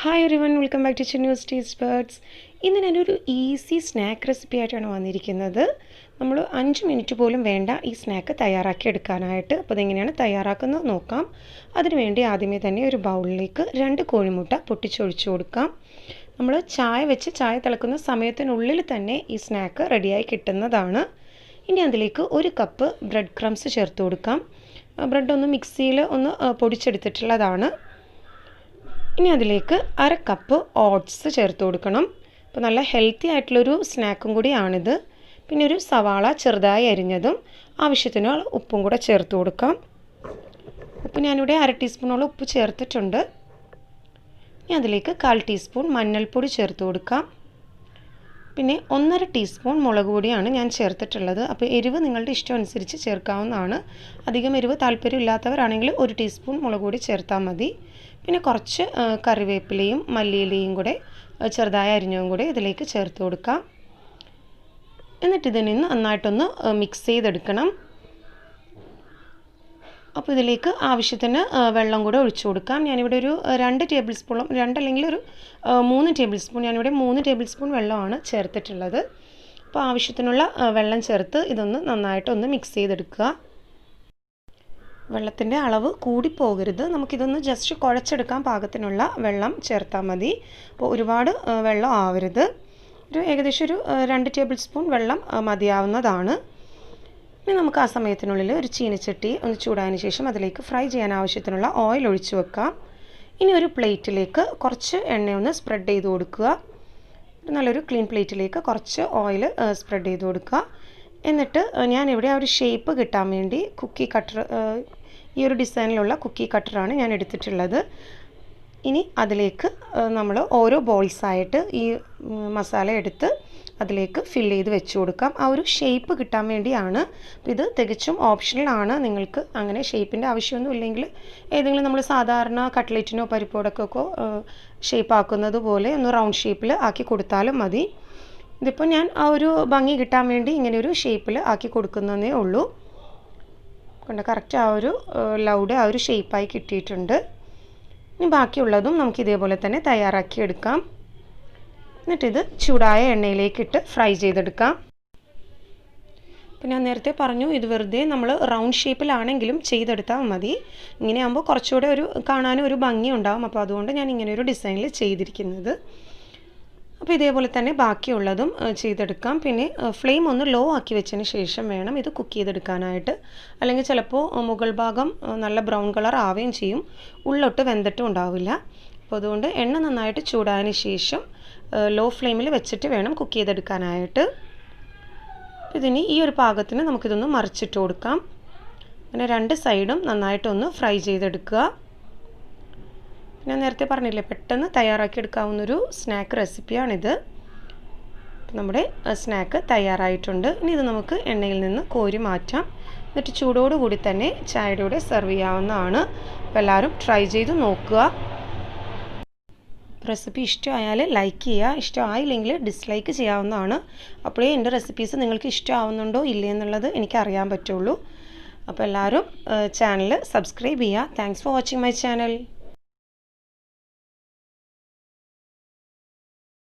Hi everyone, welcome back to Chinese Taste Buds. ഇന്ന് ഞാനൊരു easy snack recipe ആയിട്ടാണ് വന്നിരിക്കുന്നത്. നമ്മൾ 5 മിനിറ്റ് പോലും വേണ്ട ഈ സ്നാക്ക് തയ്യാറാക്കി എടുക്കാനായിട്ട്. അപ്പോൾ ഇതെങ്ങനെയാണ് തയ്യാറാക്കുന്നത് നോക്കാം. അതിനുവേണ്ടി ആദ്യമേ തന്നെ ഒരു ബൗളിലേക്ക് 2 കോഴിമുട്ട പൊട്ടിച്ചൊഴിച്ചു കൊടുക്കാം. നമ്മൾ ചായ തിളക്കുന്ന സമയത്തിനുള്ളിൽ തന്നെ ഈ സ്നാക്ക് റെഡിയായി കിട്ടുന്നതാണ്. ഇനി അതിലേക്ക് 1 കപ്പ് ബ്രെഡ് ക്രംസ് ചേർത്ത് കൊടുക്കാം. ബ്രെഡ് ഒന്ന് മിക്സിയിൽ ഒന്ന് പൊടിച്ചെടുത്തിട്ടുള്ളതാണ്. ഇനി അതിലേക്ക് 1/2 കപ്പ് ഓട്സ് ചേർത്ത് കൊടുക്കണം. അപ്പോൾ നല്ല ഹെൽത്തി ആയിട്ടുള്ളൊരു സ്നാക്കും കൂടിയാണിത്. പിന്നെ ഒരു സവാള ചെറുതായി അരിഞ്ഞതും ആവശ്യത്തിന് ഉപ്പും കൂടെ ചേർത്ത് കൊടുക്കാം. ഉപ്പ് ഞാനിവിടെ 1/2 ടീസ്പൂണോളം ഉപ്പ് ചേർത്തിട്ടുണ്ട്. ഇനി അതിലേക്ക് 1/4 ടീസ്പൂൺ മഞ്ഞൾപ്പൊടി ചേർത്ത് കൊടുക്കാം. പിന്നെ 1/2 ടീസ്പൂൺ മുളക് പൊടിയാണ് ഞാൻ ചേർത്തിട്ടുള്ളത്. അപ്പോൾ എരിവ് നിങ്ങളുടെ ഇഷ്ടം അനുസരിച്ച് ചേർക്കാവുന്നതാണ്. അധികം എരിവ് താല്പര്യമില്ലാത്തവരാണെങ്കിൽ 1 ടീസ്പൂൺ മുളക് പൊടി ചേർത്താൽ മതി. പിന്നെ കുറച്ച് കറിവേപ്പിലയും മല്ലിയിലയും കൂടെ ചെറുതായി അരിഞ്ഞതും കൂടെ ഇതിലേക്ക് ചേർത്ത് കൊടുക്കാം. എന്നിട്ട് ഇതിനെ നന്നായിട്ടൊന്ന് മിക്സ് ചെയ്തെടുക്കണം. അപ്പോൾ ഇതിലേക്ക് ആവശ്യത്തിന് വെള്ളം കൂടെ ഒഴിച്ചു കൊടുക്കാം. ഞാനിവിടെ ഒരു 2 ടേബിൾ സ്പൂണും 2 അല്ലെങ്കിൽ ഒരു 3 ടേബിൾ സ്പൂൺ, ഞാനിവിടെ 3 ടേബിൾ സ്പൂൺ വെള്ളമാണ് ചേർത്തിട്ടുള്ളത്. അപ്പോൾ ആവശ്യത്തിനുള്ള വെള്ളം ചേർത്ത് ഇതൊന്ന് നന്നായിട്ടൊന്ന് മിക്സ് ചെയ്തെടുക്കുക. വെള്ളത്തിൻ്റെ അളവ് കൂടിപ്പോകരുത്. നമുക്കിതൊന്ന് ജസ്റ്റ് കുഴച്ചെടുക്കാൻ പാകത്തിനുള്ള വെള്ളം ചേർത്താൽ മതി. അപ്പോൾ ഒരുപാട് വെള്ളം ആവരുത്. ഏകദേശം ഒരു 2 ടേബിൾ സ്പൂൺ വെള്ളം മതിയാവുന്നതാണ്. ഇനി നമുക്ക് ആ സമയത്തിനുള്ളിൽ ഒരു ചീനച്ചട്ടി ഒന്ന് ചൂടായതിന് ശേഷം അതിലേക്ക് ഫ്രൈ ചെയ്യാൻ ആവശ്യത്തിനുള്ള ഓയിൽ ഒഴിച്ചു വെക്കാം. ഇനി ഒരു പ്ലേറ്റിലേക്ക് കുറച്ച് എണ്ണയൊന്ന് സ്പ്രെഡ് ചെയ്ത് കൊടുക്കുക. നല്ലൊരു ക്ലീൻ പ്ലേറ്റിലേക്ക് കുറച്ച് ഓയിൽ സ്പ്രെഡ് ചെയ്ത് കൊടുക്കുക. എന്നിട്ട് ഞാനിവിടെ ആ ഒരു ഷേപ്പ് കിട്ടാൻ വേണ്ടി കുക്കി കട്ടർ, ഈ ഒരു ഡിസൈനിലുള്ള കുക്കി കട്ടറാണ് ഞാൻ എടുത്തിട്ടുള്ളത്. ഇനി അതിലേക്ക് നമ്മൾ ഓരോ ബോൾസായിട്ട് ഈ മസാല എടുത്ത് അതിലേക്ക് ഫില്ല് ചെയ്ത് വെച്ച് കൊടുക്കാം. ആ ഒരു ഷേപ്പ് കിട്ടാൻ വേണ്ടിയാണ്. ഇത് തികച്ചും ഓപ്ഷണലാണ്. നിങ്ങൾക്ക് അങ്ങനെ ഷേപ്പിൻ്റെ ആവശ്യമൊന്നും ഇല്ലെങ്കിൽ ഏതെങ്കിലും നമ്മൾ സാധാരണ കട്ട്ലറ്റിനോ പരിപ്പോടക്കൊക്കെ ഷേപ്പ് ആക്കുന്നത് പോലെ ഒന്ന് റൗണ്ട് ഷേപ്പിൽ ആക്കി കൊടുത്താലും മതി. ഇതിപ്പോൾ ഞാൻ ആ ഒരു ഭംഗി കിട്ടാൻ വേണ്ടി ഇങ്ങനെ ഒരു ഷേപ്പിൽ ആക്കി കൊടുക്കുന്നതേ ഉള്ളൂ. കൊണ്ട് കറക്റ്റ് ആ ഒരു ലൗഡ് ആ ഒരു ഷേപ്പായി കിട്ടിയിട്ടുണ്ട്. ഇനി ബാക്കിയുള്ളതും നമുക്ക് ഇതേപോലെ തന്നെ തയ്യാറാക്കി എടുക്കാം. എന്നിട്ടിത് ചൂടായ എണ്ണയിലേക്കിട്ട് ഫ്രൈ ചെയ്തെടുക്കാം. അപ്പോൾ ഞാൻ നേരത്തെ പറഞ്ഞു, ഇത് വെറുതെ നമ്മൾ റൗണ്ട് ഷേപ്പിലാണെങ്കിലും ചെയ്തെടുത്താൽ മതി. ഇങ്ങനെയാകുമ്പോൾ കുറച്ചുകൂടെ ഒരു കാണാനും ഒരു ഭംഗി ഉണ്ടാകും. അപ്പോൾ അതുകൊണ്ട് ഞാൻ ഇങ്ങനെ ഒരു ഡിസൈനിൽ ചെയ്തിരിക്കുന്നത്. അപ്പോൾ ഇതേപോലെ തന്നെ ബാക്കിയുള്ളതും ചെയ്തെടുക്കാം. പിന്നെ ഫ്ലെയിം ഒന്ന് ലോ ആക്കി വെച്ചതിന് ശേഷം വേണം ഇത് കുക്ക് ചെയ്തെടുക്കാനായിട്ട്. അല്ലെങ്കിൽ ചിലപ്പോൾ മുകൾ ഭാഗം നല്ല ബ്രൗൺ കളർ ആവുകയും ചെയ്യും, ഉള്ളൊട്ട് വെന്തിട്ടും ഉണ്ടാവില്ല. അപ്പോൾ അതുകൊണ്ട് എണ്ണ നന്നായിട്ട് ചൂടായതിന് ശേഷം ലോ ഫ്ലെയിമിൽ വെച്ചിട്ട് വേണം കുക്ക് ചെയ്തെടുക്കാനായിട്ട്. ഇതിന് ഈ ഒരു പാകത്തിന് നമുക്കിതൊന്ന് മറിച്ചിട്ട് കൊടുക്കാം. അങ്ങനെ 2 സൈഡും നന്നായിട്ടൊന്ന് ഫ്രൈ ചെയ്തെടുക്കുക. ഞാൻ നേരത്തെ പറഞ്ഞില്ലേ, പെട്ടെന്ന് തയ്യാറാക്കിയെടുക്കാവുന്നൊരു സ്നാക്ക് റെസിപ്പിയാണിത്. നമ്മുടെ സ്നാക്ക് തയ്യാറായിട്ടുണ്ട്. ഇനി ഇത് നമുക്ക് എണ്ണയിൽ നിന്ന് കോരി മാറ്റാം. എന്നിട്ട് ചൂടോടുകൂടി തന്നെ ചായയുടെ കൂടെ സെർവ് ചെയ്യാവുന്നതാണ്. അപ്പോൾ എല്ലാവരും ട്രൈ ചെയ്ത് നോക്കുക. റെസിപ്പി ഇഷ്ടമായാൽ ലൈക്ക് ചെയ്യുക, ഇഷ്ടമായില്ലെങ്കിൽ ഡിസ്ലൈക്ക് ചെയ്യാവുന്നതാണ്. അപ്പോഴേ എൻ്റെ റെസിപ്പീസ് നിങ്ങൾക്ക് ഇഷ്ടമാവുന്നുണ്ടോ ഇല്ലേ എന്നുള്ളത് എനിക്ക് അറിയാൻ പറ്റുള്ളൂ. അപ്പോൾ എല്ലാവരും ചാനൽ സബ്സ്ക്രൈബ് ചെയ്യുക. Thanks for watching my channel.